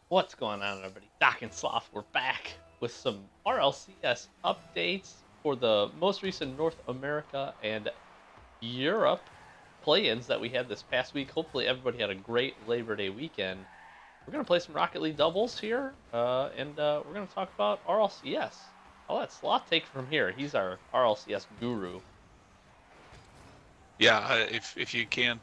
What's going on, everybody? Doc and Sloth, we're back with some RLCS updates for the most recent North America and Europe play-ins that we had this past week. Hopefully, everybody had a great Labor Day weekend. We're gonna play some Rocket League doubles here, and we're gonna talk about RLCS. I'll let Sloth take it from here. He's our RLCS guru. Yeah, if you can't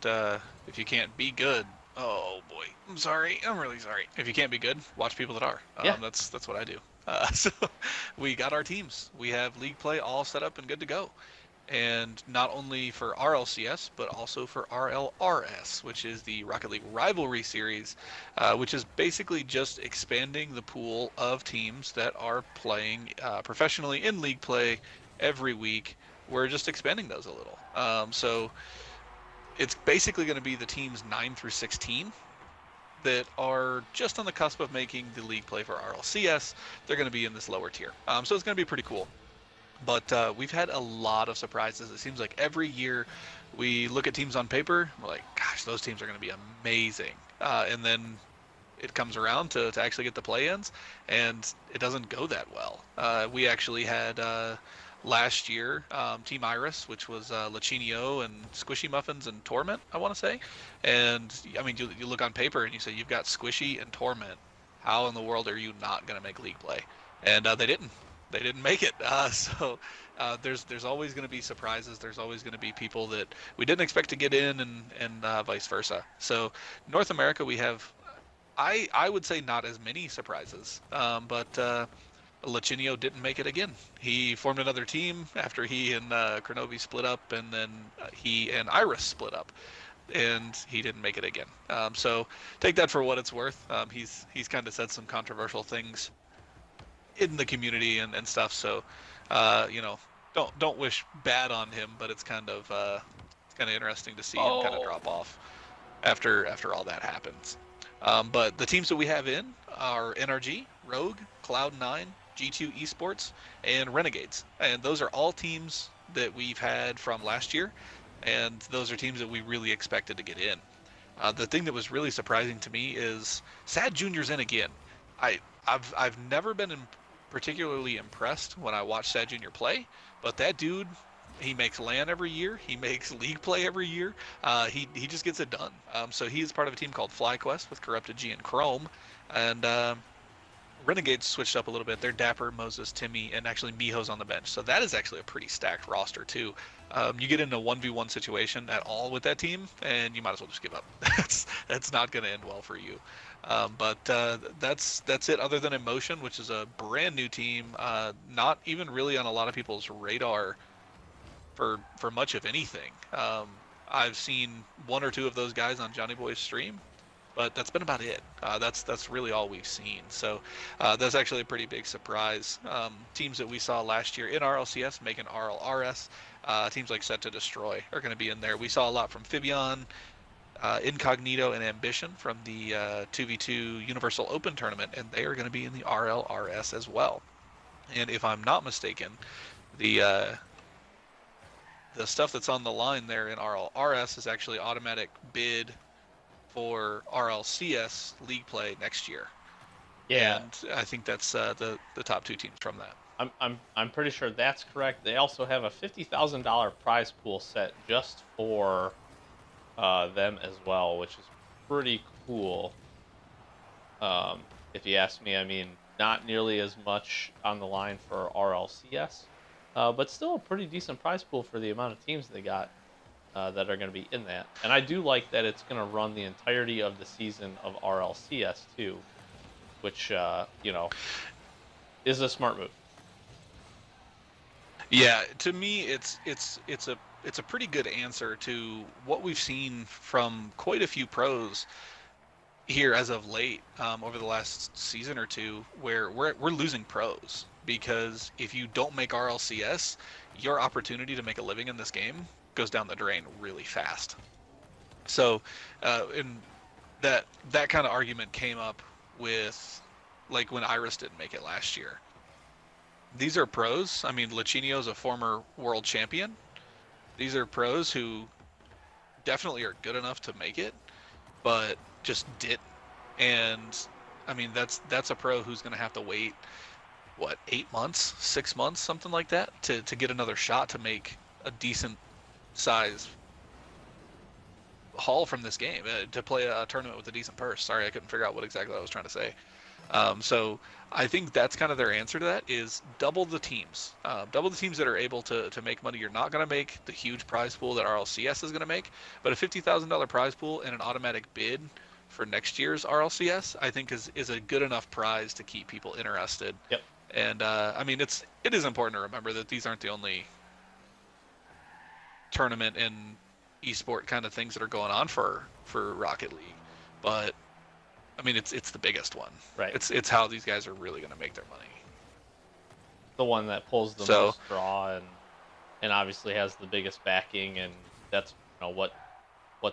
be good, oh boy, I'm sorry, I'm really sorry. If you can't be good, watch people that are. Yeah, That's what I do. So we got our teams. We have league play all set up and good to go, and not only for RLCS but also for RLRS, which is the Rocket League Rivalry Series, which is basically just expanding the pool of teams that are playing professionally in league play every week. We're just expanding those a little. So it's basically going to be the teams 9 through 16 that are just on the cusp of making the league play for RLCS. They're going to be in this lower tier. So it's going to be pretty cool. But we've had a lot of surprises. It seems like every year we look at teams on paper, we're like, gosh, those teams are going to be amazing. And then it comes around to actually get the play-ins, and it doesn't go that well. We actually had last year Team Iris, which was Lachinio and Squishy Muffins and Torment, I want to say. And I mean, you look on paper and you say you've got Squishy and Torment. How in the world are you not going to make league play? And they didn't. They didn't make it. There's always going to be surprises. There's always going to be people that we didn't expect to get in, and vice versa. So North America, we have, I would say, not as many surprises, but Lachinio didn't make it again. He formed another team after he and Kronovi split up, and then he and Iris split up, and he didn't make it again. So take that for what it's worth. He's kind of said some controversial things in the community and stuff. So you know, don't wish bad on him, but it's kind of interesting to see him kind of drop off after all that happens. But the teams that we have in are NRG, Rogue, Cloud9, G2 Esports, and Renegades. And those are all teams that we've had from last year, and those are teams that we really expected to get in. The thing that was really surprising to me is Sad Junior's in again. I've never been particularly impressed when I watch Sad Junior play, but that dude, he makes LAN every year. He makes league play every year. He just gets it done. So he is part of a team called FlyQuest with Corrupted G and Chrome, and Renegades switched up a little bit. They're Dapper, Moses, Timmy, and actually Miho's on the bench. So that is actually a pretty stacked roster too. You get into a 1v1 situation at all with that team, and you might as well just give up. That's not going to end well for you. But that's it. Other than Emotion, which is a brand new team, not even really on a lot of people's radar for much of anything. I've seen one or two of those guys on Johnny Boy's stream, but that's been about it. That's really all we've seen. So that's actually a pretty big surprise. Teams that we saw last year in RLCS making RLRS, teams like Set to Destroy are going to be in there. We saw a lot from Fibion, Incognito, and Ambition from the 2v2 Universal Open tournament, and they are going to be in the RLRS as well. And if I'm not mistaken, the stuff that's on the line there in RLRS is actually automatic bid for RLCS league play next year. yeah. And I think that's the top two teams from that. I'm pretty sure that's correct. They also have a $50,000 prize pool set just for them as well, which is pretty cool. If you ask me, I mean, not nearly as much on the line for RLCS, but still a pretty decent prize pool for the amount of teams they got that are going to be in that. And I do like that it's going to run the entirety of the season of RLCS too, which you know, is a smart move. Yeah, to me, it's a pretty good answer to what we've seen from quite a few pros here as of late, over the last season or two, where we're losing pros because if you don't make RLCS, your opportunity to make a living in this game goes down the drain really fast. So, and that kind of argument came up with, like, when Iris didn't make it last year. These are pros. I mean, Lachinio's a former world champion. These are pros who definitely are good enough to make it, but just didn't. And I mean, that's a pro who's going to have to wait, what, 8 months, 6 months, something like that, to get another shot to make a decent size haul from this game, to play a tournament with a decent purse. Sorry, I couldn't figure out what exactly I was trying to say. So I think that's kind of their answer to that is double the teams. Double the teams that are able to make money. You're not going to make the huge prize pool that RLCS is going to make, but a $50,000 prize pool and an automatic bid for next year's RLCS, I think is a good enough prize to keep people interested. Yep. And I mean, it is important to remember that these aren't the only tournament and esport kind of things that are going on for Rocket League, but I mean, it's the biggest one. Right. It's how these guys are really going to make their money. The one that pulls the most draw and obviously has the biggest backing, and that's what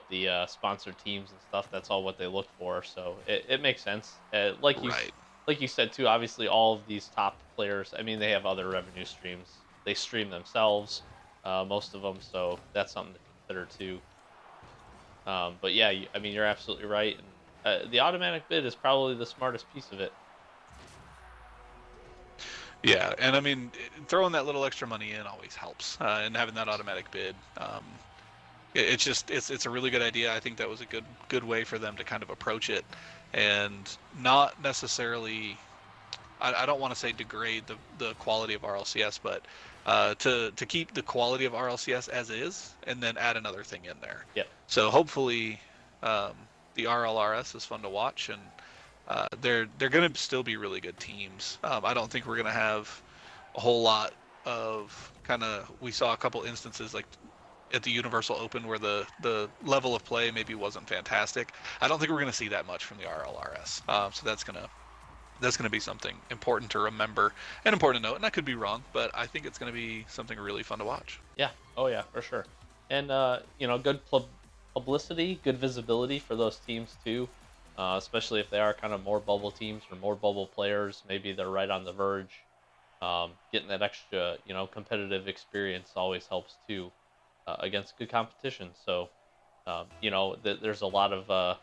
the sponsored teams and stuff. That's all what they look for. So it makes sense. Like you said too. Obviously, all of these top players. I mean, they have other revenue streams. They stream themselves, most of them. So that's something to consider too. But yeah, I mean, you're absolutely right. And the automatic bid is probably the smartest piece of it. Yeah, and I mean, throwing that little extra money in always helps, and having that automatic bid. It's a really good idea. I think that was a good way for them to kind of approach it, and not necessarily. I don't want to say degrade the quality of RLCS, but to keep the quality of RLCS as is, and then add another thing in there. Yep. So hopefully, the RLRS is fun to watch, and they're going to still be really good teams. I don't think we're going to have a whole lot of we saw a couple instances like at the Universal Open where the level of play maybe wasn't fantastic. I don't think we're going to see that much from the RLRS. So that's going to be something important to remember and important to note. And I could be wrong, but I think it's going to be something really fun to watch. Yeah. Oh yeah, for sure. And good publicity, good visibility for those teams too. Especially if they are kind of more bubble teams or more bubble players. Maybe they're right on the verge. Getting that extra, competitive experience always helps too, against good competition. So, there's a lot of,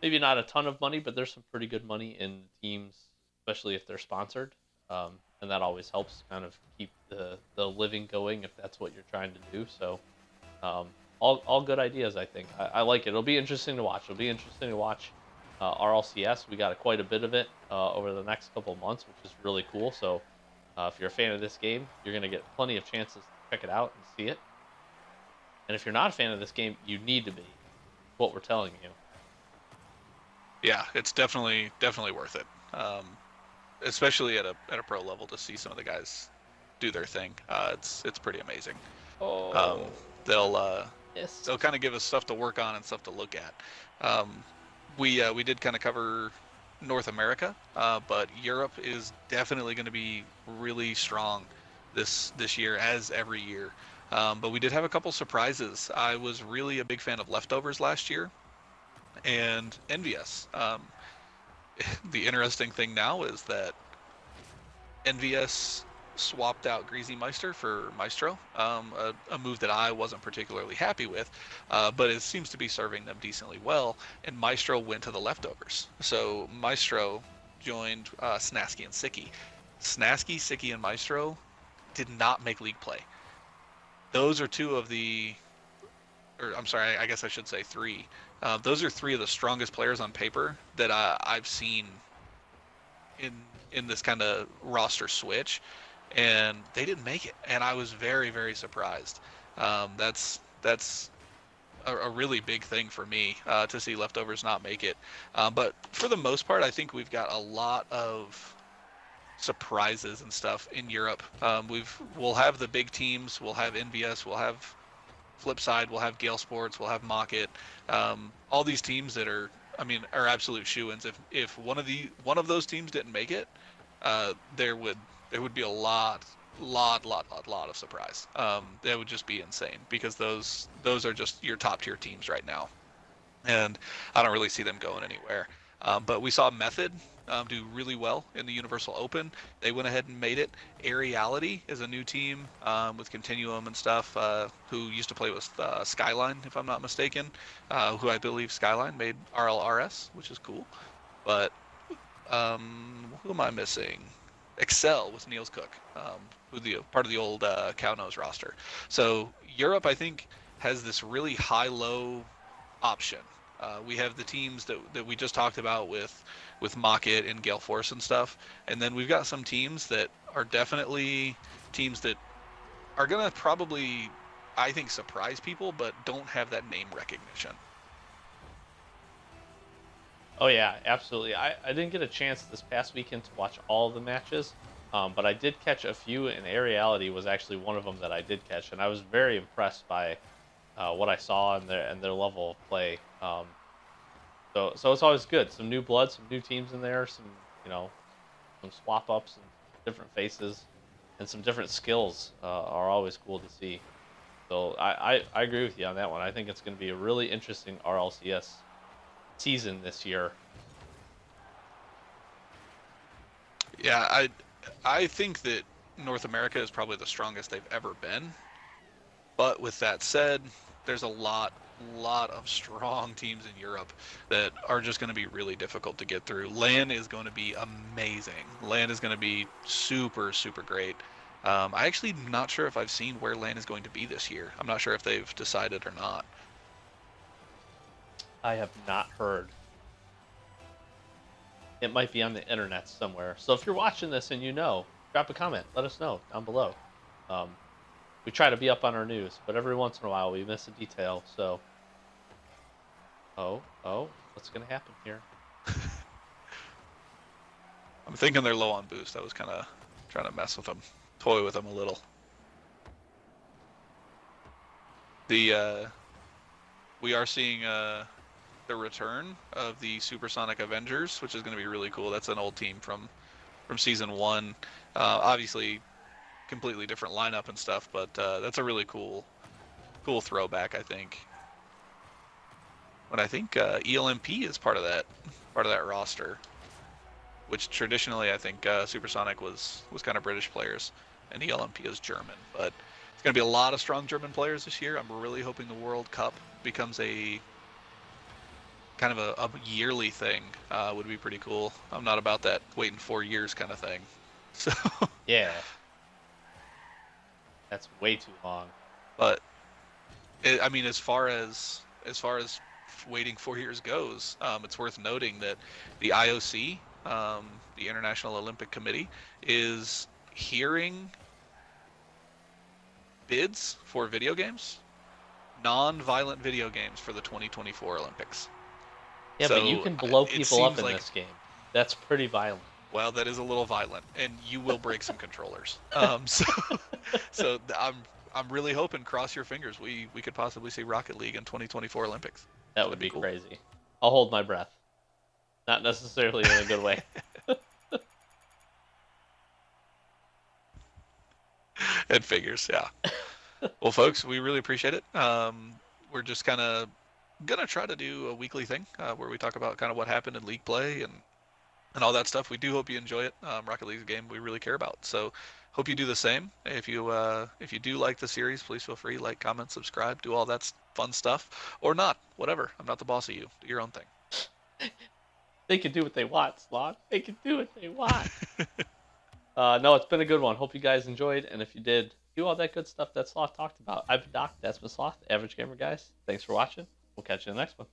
maybe not a ton of money, but there's some pretty good money in teams, especially if they're sponsored. And that always helps kind of keep the living going if that's what you're trying to do. So, all good ideas, I think. I like it. It'll be interesting to watch. RLCS. We got quite a bit of it over the next couple of months, which is really cool. So if you're a fan of this game, you're going to get plenty of chances to check it out and see it. And if you're not a fan of this game, you need to be. What we're telling you. Yeah, it's definitely worth it. Especially at a pro level to see some of the guys do their thing. It's pretty amazing. They'll kind of give us stuff to work on and stuff to look at. We did kind of cover North America, but Europe is definitely going to be really strong this year, as every year. But we did have a couple surprises. I was really a big fan of Leftovers last year, and Envious. The interesting thing now is that Envious swapped out Greasy Meister for Maestro, a move that I wasn't particularly happy with, but it seems to be serving them decently well, and Maestro went to the Leftovers. So Maestro joined Snasky and Sicky. Snasky, Sicky, and Maestro did not make league play. Those are I guess I should say three. Those are three of the strongest players on paper that I've seen in this kind of roster switch. And they didn't make it, and I was very, very surprised. That's a really big thing for me, to see Leftovers not make it. But for the most part, I think we've got a lot of surprises and stuff in Europe. We'll have the big teams. We'll have NVS. We'll have Flipside. We'll have Gale Sports. We'll have Mocket. All these teams that are absolute shoo-ins. If one of those teams didn't make it, there would be a lot of surprise. That would just be insane, because those are just your top tier teams right now, and I don't really see them going anywhere. But we saw Method do really well in the Universal Open. They went ahead and made it. Aeriality is a new team with Continuum and stuff, who used to play with Skyline, if I'm not mistaken, who I believe Skyline made RLRS, which is cool. But Who am I missing? Excel with Niels Cook, who the part of the old Cownose roster. So Europe, I think, has this really high-low option. We have the teams that we just talked about with Mockett and Gale Force and stuff, and then we've got some teams that are definitely teams that are gonna probably, I think, surprise people, but don't have that name recognition. Oh yeah, absolutely. I didn't get a chance this past weekend to watch all the matches, but I did catch a few, and Aeriality was actually one of them that I did catch, and I was very impressed by what I saw and their level of play. So it's always good. Some new blood, some new teams in there, some some swap ups and different faces, and some different skills are always cool to see. So I agree with you on that one. I think it's going to be a really interesting RLCS season this year. Yeah, I think that North America is probably the strongest they've ever been. But with that said, there's a lot of strong teams in Europe that are just going to be really difficult to get through. LAN is going to be amazing. LAN is going to be super, super great. I actually am not sure if I've seen where LAN is going to be this year. I'm not sure if they've decided or not. I have not heard. It might be on the internet somewhere. So if you're watching this and you know, drop a comment. Let us know down below. Um, we try to be up on our news, but every once in a while we miss a detail. So, what's gonna happen here? I'm thinking they're low on boost. I was kind of trying to mess with them, toy with them a little. We are seeing the return of the Supersonic Avengers, which is going to be really cool. That's an old team from season 1. Obviously, completely different lineup and stuff, but that's a really cool throwback, I think. But I think ELMP is part of that roster, which traditionally I think Supersonic was kind of British players, and ELMP is German. But it's going to be a lot of strong German players this year. I'm really hoping the World Cup becomes a kind of a yearly thing. Would be pretty cool. I'm not about that waiting 4 years kind of thing. So Yeah, that's way too long. but I mean, as far as waiting 4 years goes, it's worth noting that the IOC, the International Olympic Committee, is hearing bids for video games, non-violent video games for the 2024 Olympics. Yeah, but you So can blow it people up seems in like, this game. That's pretty violent. well, that is a little violent, and you will break some controllers. So I'm really hoping, cross your fingers, we could possibly see Rocket League in 2024 Olympics. That would be cool. Crazy. I'll hold my breath. Not necessarily in a good way. It figures, yeah. Well, folks, we really appreciate it. We're just kind of gonna try to do a weekly thing where we talk about kind of what happened in league play and all that stuff. We do hope you enjoy it. Rocket League's a game we really care about, so hope you do the same. If you do like the series, please feel free, like, comment, subscribe, do all that fun stuff, or not, whatever. I'm not the boss of you. Do your own thing. They can do what they want, Sloth. They can do what they want. No, it's been a good one. Hope you guys enjoyed, and if you did, do all that good stuff that Sloth talked about. I've been Doc. That's been Sloth, Average Gamer Guys. Thanks for watching. We'll catch you in the next one.